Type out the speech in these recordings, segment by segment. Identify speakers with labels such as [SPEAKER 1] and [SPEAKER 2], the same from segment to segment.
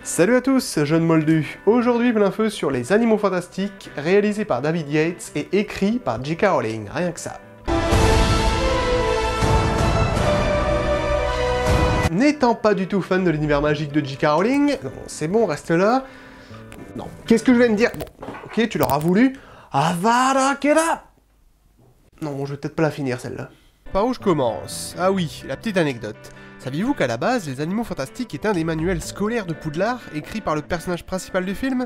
[SPEAKER 1] Salut à tous, Jeune Moldu. Aujourd'hui, plein feu sur les Animaux Fantastiques, réalisé par David Yates et écrit par J.K. Rowling, rien que ça. N'étant pas du tout fan de l'univers magique de J.K. Rowling, non, c'est bon, reste là. Non, qu'est-ce que je viens de dire? Bon, ok, tu l'auras voulu. Avada Kedavra. Non, bon, je vais peut-être pas la finir celle-là. Par où je commence? Ah oui, la petite anecdote. Saviez-vous qu'à la base, Les Animaux Fantastiques est un des manuels scolaires de Poudlard, écrit par le personnage principal du film?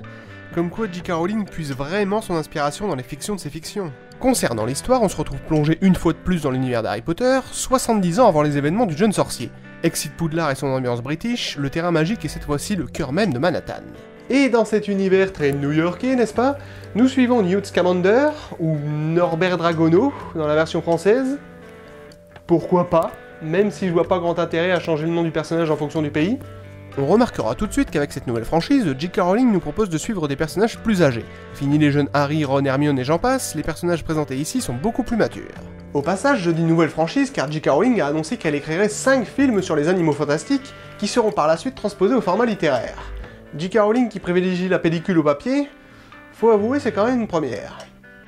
[SPEAKER 1] Comme quoi J.K. Rowling puise vraiment son inspiration dans les fictions de ses fictions. Concernant l'histoire, on se retrouve plongé une fois de plus dans l'univers d'Harry Potter, 70 ans avant les événements du jeune sorcier. Excite Poudlard et son ambiance british, le terrain magique est cette fois-ci le cœur même de Manhattan. Et dans cet univers très new-yorkais, n'est-ce pas, nous suivons Newt Scamander, ou Norbert Dragono, dans la version française. Pourquoi pas, même si je vois pas grand intérêt à changer le nom du personnage en fonction du pays. On remarquera tout de suite qu'avec cette nouvelle franchise, J.K. Rowling nous propose de suivre des personnages plus âgés. Fini les jeunes Harry, Ron, Hermione et j'en passe, les personnages présentés ici sont beaucoup plus matures. Au passage, je dis nouvelle franchise car J.K. Rowling a annoncé qu'elle écrirait 5 films sur les Animaux Fantastiques, qui seront par la suite transposés au format littéraire. J.K. Rowling qui privilégie la pellicule au papier, faut avouer c'est quand même une première.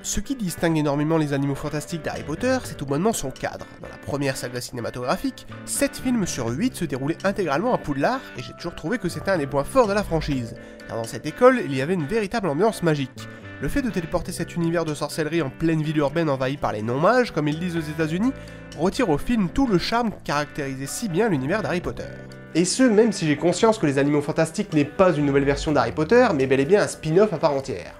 [SPEAKER 1] Ce qui distingue énormément les Animaux Fantastiques d'Harry Potter, c'est tout bonnement son cadre. Dans la première saga cinématographique, 7 films sur 8 se déroulaient intégralement à Poudlard, et j'ai toujours trouvé que c'était un des points forts de la franchise, car dans cette école, il y avait une véritable ambiance magique. Le fait de téléporter cet univers de sorcellerie en pleine ville urbaine envahie par les non-mages, comme ils disent aux États-Unis, retire au film tout le charme qui caractérisait si bien l'univers d'Harry Potter. Et ce, même si j'ai conscience que les Animaux Fantastiques n'est pas une nouvelle version d'Harry Potter, mais bel et bien un spin-off à part entière.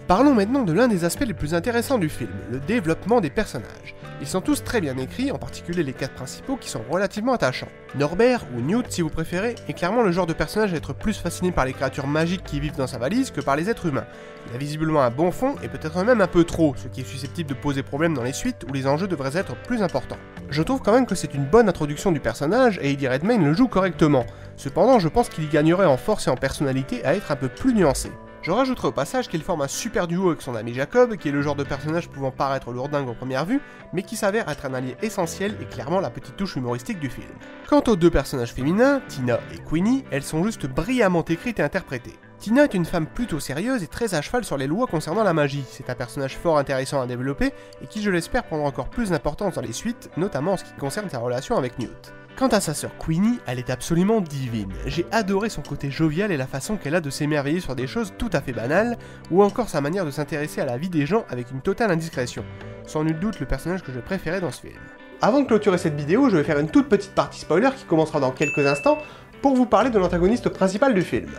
[SPEAKER 1] Parlons maintenant de l'un des aspects les plus intéressants du film, le développement des personnages. Ils sont tous très bien écrits, en particulier les 4 principaux qui sont relativement attachants. Norbert, ou Newt si vous préférez, est clairement le genre de personnage à être plus fasciné par les créatures magiques qui vivent dans sa valise que par les êtres humains. Il a visiblement un bon fond, et peut-être même un peu trop, ce qui est susceptible de poser problème dans les suites où les enjeux devraient être plus importants. Je trouve quand même que c'est une bonne introduction du personnage, et Eddie Redmayne le joue correctement. Cependant, je pense qu'il y gagnerait en force et en personnalité à être un peu plus nuancé. Je rajouterai au passage qu'il forme un super duo avec son ami Jacob, qui est le genre de personnage pouvant paraître lourdingue en première vue, mais qui s'avère être un allié essentiel et clairement la petite touche humoristique du film. Quant aux 2 personnages féminins, Tina et Queenie, elles sont juste brillamment écrites et interprétées. Tina est une femme plutôt sérieuse et très à cheval sur les lois concernant la magie. C'est un personnage fort intéressant à développer et qui, je l'espère, prendra encore plus d'importance dans les suites, notamment en ce qui concerne sa relation avec Newt. Quant à sa sœur Queenie, elle est absolument divine. J'ai adoré son côté jovial et la façon qu'elle a de s'émerveiller sur des choses tout à fait banales, ou encore sa manière de s'intéresser à la vie des gens avec une totale indiscrétion. Sans nul doute le personnage que je préférais dans ce film. Avant de clôturer cette vidéo, je vais faire une toute petite partie spoiler qui commencera dans quelques instants, pour vous parler de l'antagoniste principal du film.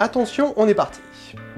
[SPEAKER 1] Attention, on est parti.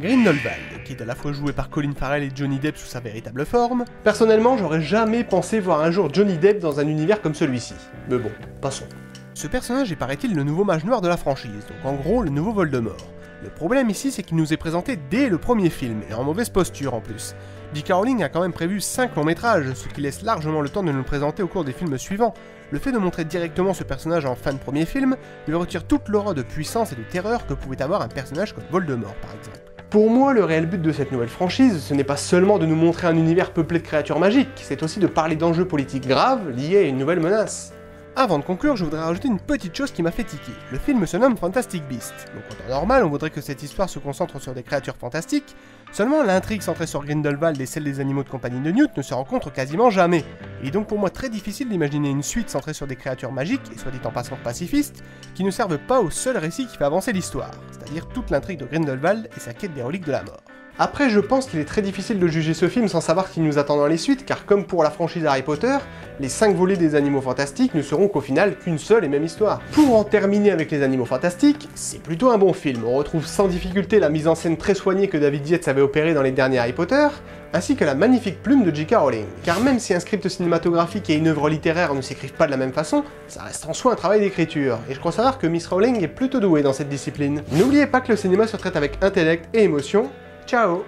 [SPEAKER 1] Grindelwald, qui est à la fois joué par Colin Farrell et Johnny Depp sous sa véritable forme. Personnellement, j'aurais jamais pensé voir un jour Johnny Depp dans un univers comme celui-ci. Mais bon, passons. Ce personnage est, paraît-il, le nouveau mage noir de la franchise, donc en gros le nouveau Voldemort. Le problème ici, c'est qu'il nous est présenté dès le premier film, et en mauvaise posture en plus. J.K. Rowling a quand même prévu 5 longs métrages, ce qui laisse largement le temps de nous le présenter au cours des films suivants. Le fait de montrer directement ce personnage en fin de premier film lui retire toute l'aura de puissance et de terreur que pouvait avoir un personnage comme Voldemort par exemple. Pour moi, le réel but de cette nouvelle franchise, ce n'est pas seulement de nous montrer un univers peuplé de créatures magiques, c'est aussi de parler d'enjeux politiques graves liés à une nouvelle menace. Avant de conclure, je voudrais rajouter une petite chose qui m'a fait tiquer. Le film se nomme Fantastic Beasts, donc en temps normal, on voudrait que cette histoire se concentre sur des créatures fantastiques, seulement l'intrigue centrée sur Grindelwald et celle des animaux de compagnie de Newt ne se rencontre quasiment jamais. Il est donc pour moi très difficile d'imaginer une suite centrée sur des créatures magiques, et soit dit en passant pacifistes, qui ne servent pas au seul récit qui fait avancer l'histoire, c'est-à-dire toute l'intrigue de Grindelwald et sa quête des reliques de la mort. Après, je pense qu'il est très difficile de juger ce film sans savoir ce qui nous attend dans les suites, car comme pour la franchise Harry Potter, les 5 volets des Animaux Fantastiques ne seront qu'au final qu'une seule et même histoire. Pour en terminer avec les Animaux Fantastiques, c'est plutôt un bon film. On retrouve sans difficulté la mise en scène très soignée que David Yates avait opérée dans les derniers Harry Potter, ainsi que la magnifique plume de J.K. Rowling. Car même si un script cinématographique et une œuvre littéraire ne s'écrivent pas de la même façon, ça reste en soi un travail d'écriture, et je crois savoir que Miss Rowling est plutôt douée dans cette discipline. N'oubliez pas que le cinéma se traite avec intellect et émotion. Ciao!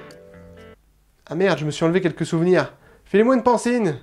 [SPEAKER 1] Ah merde, je me suis enlevé quelques souvenirs. Filez-moi une pancine!